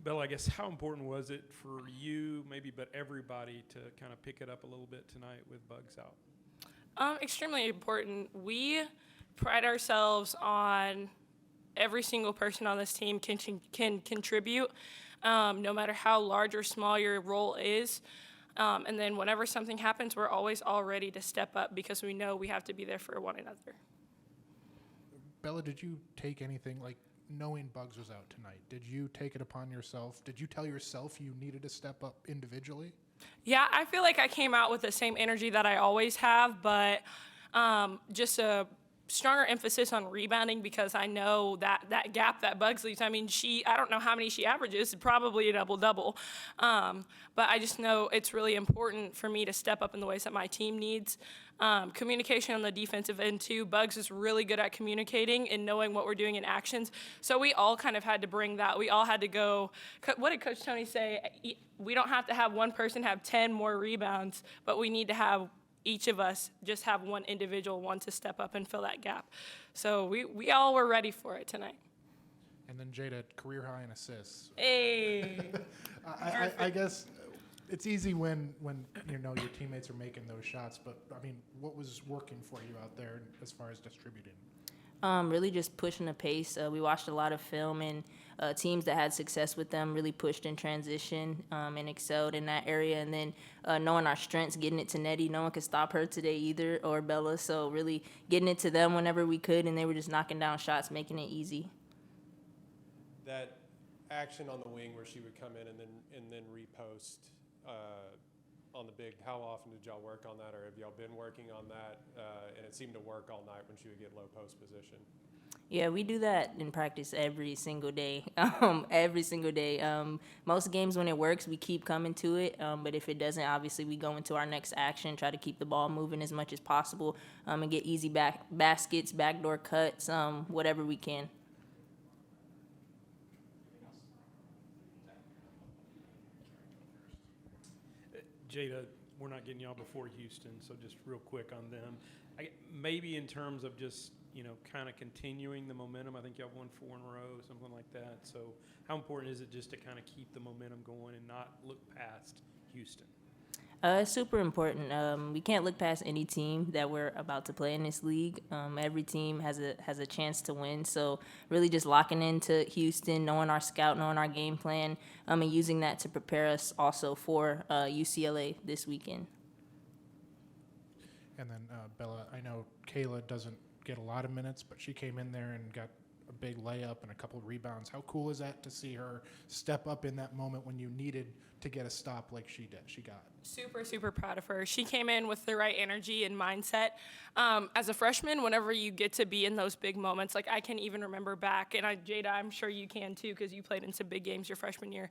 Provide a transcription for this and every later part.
Bella, I guess how important was it for you, maybe, but everybody to kind of pick it up a little bit tonight with Bugs out? Extremely important. We pride ourselves on every single person on this team can contribute, no matter how large or small your role is. And then whenever something happens, we're always all ready to step up because we know we have to be there for one another. Bella, did you take anything, like knowing Bugs was out tonight, did you take it upon yourself? Did you tell yourself you needed to step up individually? Yeah, I feel like I came out with the same energy that I always have, but just a stronger emphasis on rebounding because I know that gap that Bugs leaves. I mean, I don't know how many she averages, probably a double-double. But I just know it's really important for me to step up in the ways that my team needs. Communication on the defensive end, too. Bugs is really good at communicating and knowing what we're doing in actions. So we all kind of had to bring that. We all had to go. What did Coach Tony say? We don't have to have one person have 10 more rebounds, but we need to have each of us just have one individual one to step up and fill that gap. So we all were ready for it tonight. And then Jada, career high in assists. Hey. I guess it's easy when you know your teammates are making those shots, but I mean, what was working for you out there as far as distributing? Really just pushing the pace. We watched a lot of film, and teams that had success with them really pushed in transition and excelled in that area. And then knowing our strengths, getting it to Nettie. No one could stop her today either, or Bella. So really getting it to them whenever we could, and they were just knocking down shots, making it easy. That action on the wing where she would come in and then repost on the big, how often did y'all work on that, or have y'all been working on that? And it seemed to work all night when she would get low post position. Yeah, we do that in practice every single day. Every single day. Most games when it works, we keep coming to it. But if it doesn't, obviously we go into our next action, try to keep the ball moving as much as possible, and get easy baskets, backdoor cuts, whatever we can. Jada, we're not getting y'all before Houston, so just real quick on them. Maybe in terms of just, kind of continuing the momentum. I think y'all won 4 in a row, something like that. So how important is it just to kind of keep the momentum going and not look past Houston? It's super important. We can't look past any team that we're about to play in this league. Every team has a chance to win. So really just locking into Houston, knowing our scout, knowing our game plan, and using that to prepare us also for UCLA this weekend. And then Bella, I know Kayla doesn't get a lot of minutes, but she came in there and got a big layup and a couple of rebounds. How cool is that to see her step up in that moment when you needed to get a stop like she did? She got Super, super proud of her. She came in with the right energy and mindset. As a freshman, whenever you get to be in those big moments, like I can even remember back, and Jada, I'm sure you can too because you played in some big games your freshman year.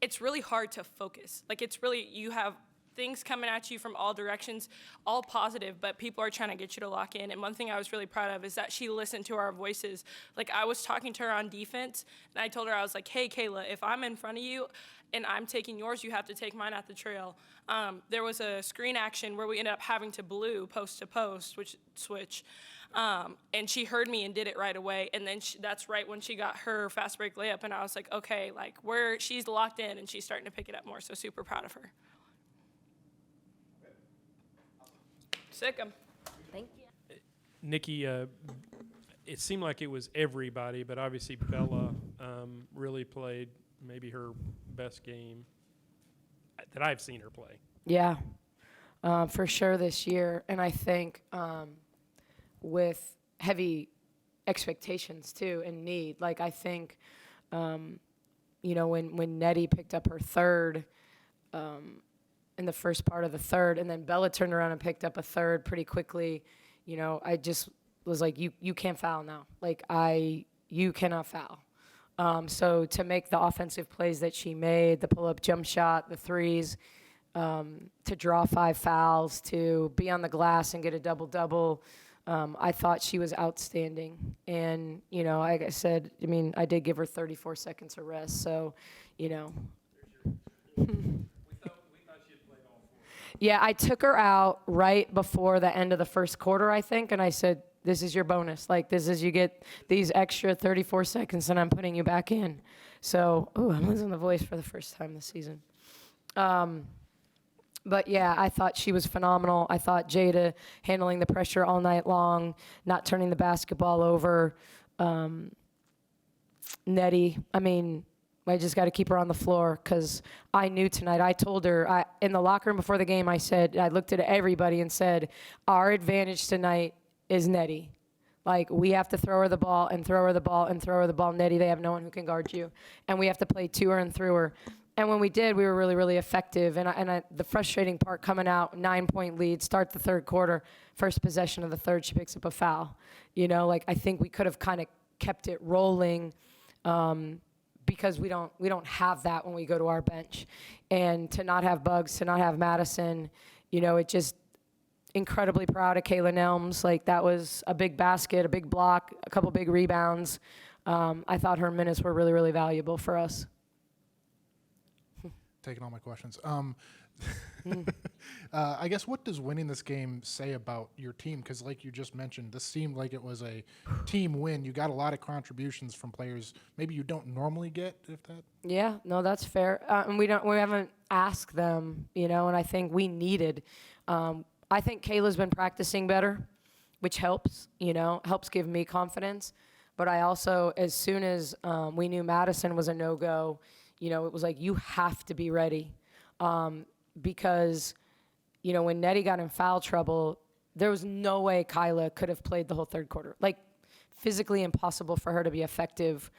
It's really hard to focus. Like you have things coming at you from all directions, all positive, but people are trying to get you to lock in. And one thing I was really proud of is that she listened to our voices. Like I was talking to her on defense, and I told her, I was like, hey, Kayla, if I'm in front of you and I'm taking yours, you have to take mine at the trail. There was a screen action where we ended up having to blue post to post, which switch. And she heard me and did it right away. And then that's right when she got her fast break layup. And I was like, okay, like she's locked in and she's starting to pick it up more. So super proud of her. Sick 'em. Thank you. Nicki, it seemed like it was everybody, but obviously Bella really played maybe her best game that I've seen her play. Yeah, for sure this year. And I think with heavy expectations, too, and need. Like, I think, when Nettie picked up her third in the first part of the third, and then Bella turned around and picked up a third pretty quickly, I just was like, you can't foul now. Like, you cannot foul. So to make the offensive plays that she made, the pull-up jump shot, the threes, to draw 5 fouls, to be on the glass and get a double-double, I thought she was outstanding. And, like I said, I did give her 34 seconds of rest. So, we thought she'd played all 4. Yeah, I took her out right before the end of the first quarter, I think, and I said, this is your bonus. Like, you get these extra 34 seconds, and I'm putting you back in. So, I'm losing the voice for the first time this season. But yeah, I thought she was phenomenal. I thought Jada handling the pressure all night long, not turning the basketball over. Nettie, I mean, I just got to keep her on the floor because I knew tonight. I told her in the locker room before the game, I looked at everybody and said, our advantage tonight is Nettie. Like, we have to throw her the ball and throw her the ball and throw her the ball. Nettie, they have no one who can guard you. And we have to play to her and through her. And when we did, we were really, really effective. And the frustrating part coming out, 9-point lead, start the third quarter, first possession of the third, she picks up a foul. You know, like, I think we could have kind of kept it rolling because we don't have that when we go to our bench. And to not have Bugs, to not have Madison, you know, it just incredibly proud of Kayla Nelms. Like, that was a big basket, a big block, a couple big rebounds. I thought her minutes were really, really valuable for us. Taking all my questions. I guess, what does winning this game say about your team? Because like you just mentioned, this seemed like it was a team win. You got a lot of contributions from players maybe you don't normally get, if that. Yeah, no, that's fair. And we haven't asked them, you know, and I think we needed. I think Kayla's been practicing better, which helps, you know, helps give me confidence. But I also, as soon as we knew Madison was a no-go, you know, it was like, you have to be ready. Because, you know, when Nettie got in foul trouble, there was no way Kyla could have played the whole third quarter. Like, physically impossible for her to be effective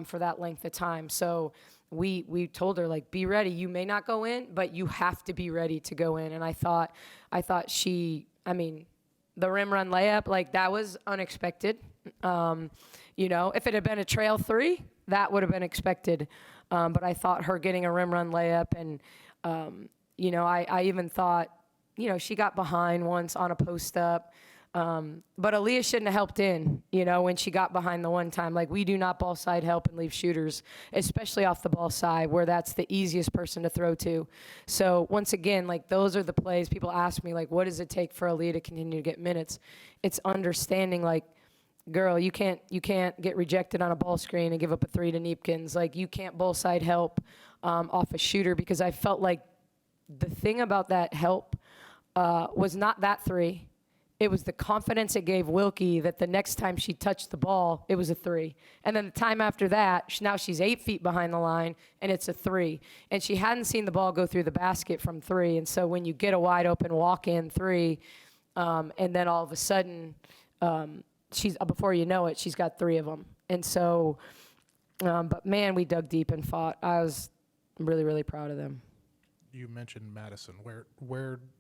for that length of time. So we told her, like, be ready. You may not go in, but you have to be ready to go in. And I thought the rim run layup, like, that was unexpected. You know, if it had been a trail three, that would have been expected. But I thought her getting a rim run layup and, you know, I even thought, you know, she got behind once on a post up. But Aaliyah shouldn't have helped in, you know, when she got behind the one time. Like, we do not ball side help and leave shooters, especially off the ball side where that's the easiest person to throw to. So once again, like, those are the plays. People ask me, like, what does it take for Aaliyah to continue to get minutes? It's understanding, like, girl, you can't get rejected on a ball screen and give up a three to Neepkins. Like, you can't ball side help off a shooter, because I felt like the thing about that help was not that three. It was the confidence it gave Wilkie that the next time she touched the ball, it was a three. And then the time after that, now she's 8 feet behind the line, and it's a three. And she hadn't seen the ball go through the basket from three. And so when you get a wide open walk-in three, and then all of a sudden, before you know it, she's got 3 of them. And so, but man, we dug deep and fought. I was really, really proud of them. You mentioned Madison.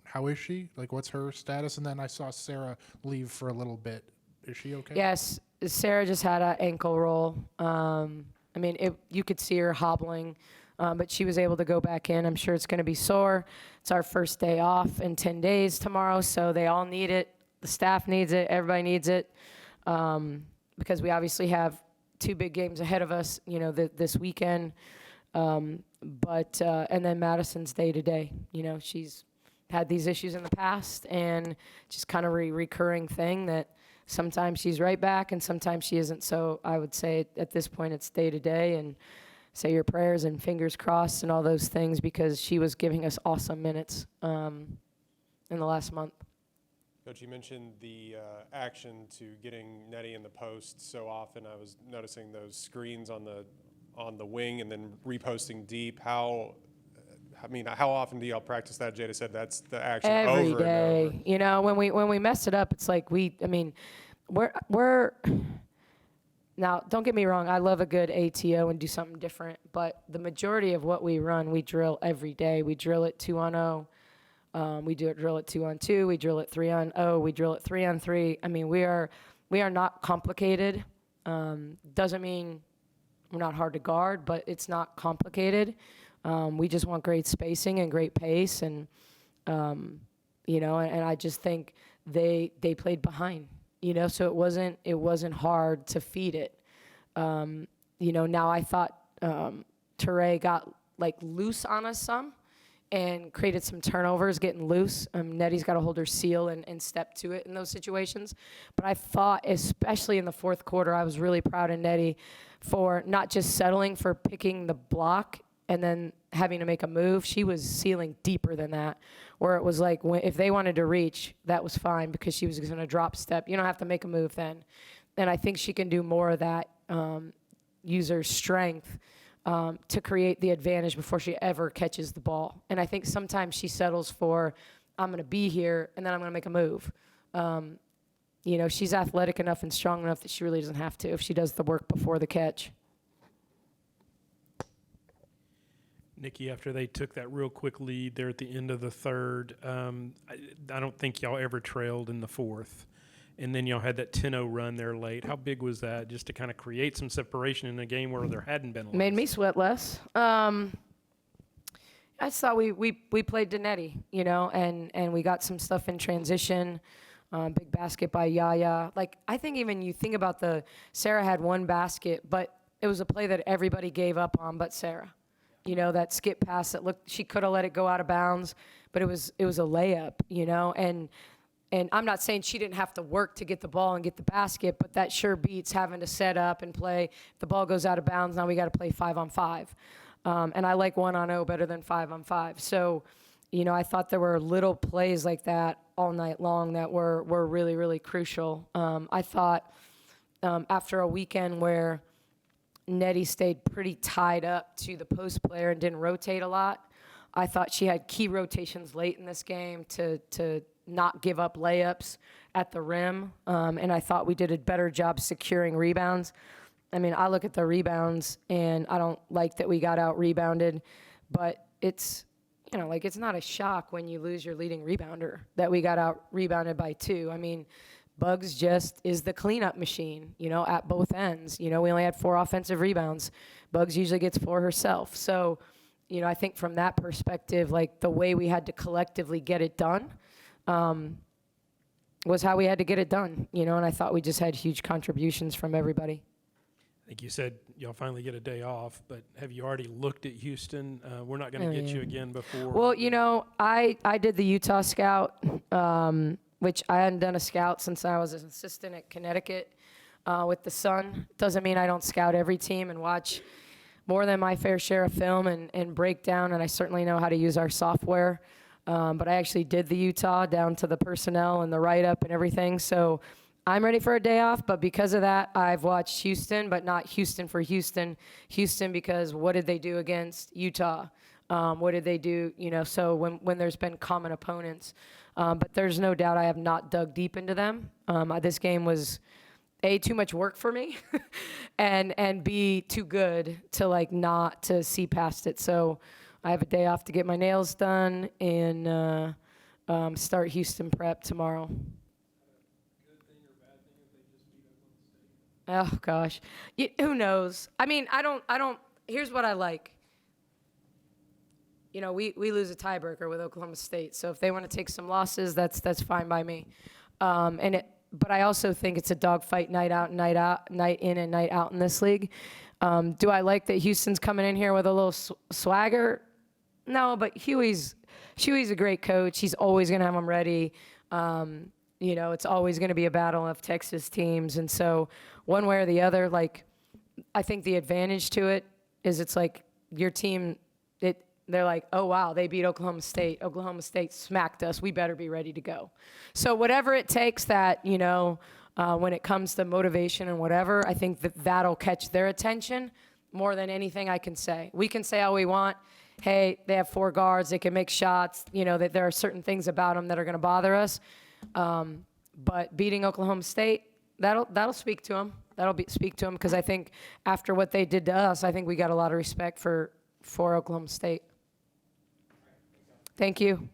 How is she? Like, what's her status? And then I saw Sarah leave for a little bit. Is she okay? Yes, Sarah just had an ankle roll. I mean, you could see her hobbling, but she was able to go back in. I'm sure it's going to be sore. It's our first day off in 10 days tomorrow, so they all need it. The staff needs it. Everybody needs it, because we obviously have 2 big games ahead of us, you know, this weekend. But and then Madison's day to day. You know, she's had these issues in the past, and just kind of a recurring thing that sometimes she's right back and sometimes she isn't. So I would say at this point it's day to day, and say your prayers and fingers crossed and all those things, because she was giving us awesome minutes in the last month. Coach, you mentioned the action to getting Nettie in the post so often. I was noticing those screens on the wing and then reposting deep. How often do y'all practice that? Jada said that's the action Every over day. and over. You know, when we mess it up, it's like we're now, don't get me wrong, I love a good ATO and do something different, but the majority of what we run, we drill every day. We drill it 2-on-0. We drill it 2-on-2. We drill it 3-on-0. We drill it 3-on-3. I mean, we are not complicated. Doesn't mean we're not hard to guard, but it's not complicated. We just want great spacing and great pace, and you know, and I just think they played behind, you know, so it wasn't hard to feed it. You know, now I thought Teray got like loose on us some, and created some turnovers getting loose. Nettie's got to hold her seal and step to it in those situations. But I thought, especially in the fourth quarter, I was really proud of Nettie for not just settling for picking the block and then having to make a move. She was sealing deeper than that, where it was like if they wanted to reach, that was fine because she was going to drop step. You don't have to make a move then. And I think she can do more of that, use her strength to create the advantage before she ever catches the ball. And I think sometimes she settles for, I'm going to be here, and then I'm going to make a move. She's athletic enough and strong enough that she really doesn't have to if she does the work before the catch. Nicki, after they took that real quick lead there at the end of the third, I don't think y'all ever trailed in the fourth. And then y'all had that 10-0 run there late. How big was that just to kind of create some separation in a game where there hadn't been a Made me sweat less. I just thought we played to Nettie, and we got some stuff in transition. Big basket by Yaya. Like, I think even you think about Sarah had one basket, but it was a play that everybody gave up on but Sarah. That skip pass that she could have let it go out of bounds, but it was a layup, and I'm not saying she didn't have to work to get the ball and get the basket, but that sure beats having to set up and play. If the ball goes out of bounds, now we got to play 5-on-5. And I like 1-on-0 better than 5-on-5. So, I thought there were little plays like that all night long that were really, really crucial. I thought after a weekend where Nettie stayed pretty tied up to the post player and didn't rotate a lot, I thought she had key rotations late in this game to not give up layups at the rim, and I thought we did a better job securing rebounds. I mean, I look at the rebounds, and I don't like that we got out-rebounded, but it's, it's not a shock when you lose your leading rebounder that we got out-rebounded by 2. I mean, Bugs just is the cleanup machine, at both ends. We only had 4 offensive rebounds. Bugs usually gets 4 herself. So, I think from that perspective, like the way we had to collectively get it done was how we had to get it done, and I thought we just had huge contributions from everybody. I think you said y'all finally get a day off, but have you already looked at Houston? We're not going to get you again before. Well, I did the Utah scout, which I hadn't done a scout since I was an assistant at Connecticut with the Sun. Doesn't mean I don't scout every team and watch more than my fair share of film and break down, and I certainly know how to use our software. But I actually did the Utah down to the personnel and the write-up and everything. So I'm ready for a day off, but because of that, I've watched Houston, but not Houston for Houston. Houston because what did they do against Utah? What did they do? So when there's been common opponents. But there's no doubt I have not dug deep into them. This game was, A, too much work for me, and B, too good to not to see past it. So I have a day off to get my nails done and start Houston prep tomorrow. Oh gosh, who knows? I mean, I don't. Here's what I like. We lose a tiebreaker with Oklahoma State, so if they want to take some losses, that's fine by me. But I also think it's a dogfight night in and night out in this league. Do I like that Houston's coming in here with a little swagger? No, but Huey's a great coach. He's always going to have them ready. It's always going to be a battle of Texas teams. And so one way or the other, I think the advantage to it is it's like your team, they're like, oh, wow, they beat Oklahoma State. Oklahoma State smacked us. We better be ready to go. So whatever it takes that, when it comes to motivation and whatever, I think that'll catch their attention more than anything I can say. We can say all we want. Hey, they have 4 guards. They can make shots. That there are certain things about them that are going to bother us. But beating Oklahoma State, that'll speak to them. Speak to them because I think after what they did to us, I think we got a lot of respect for Oklahoma State. Thank you.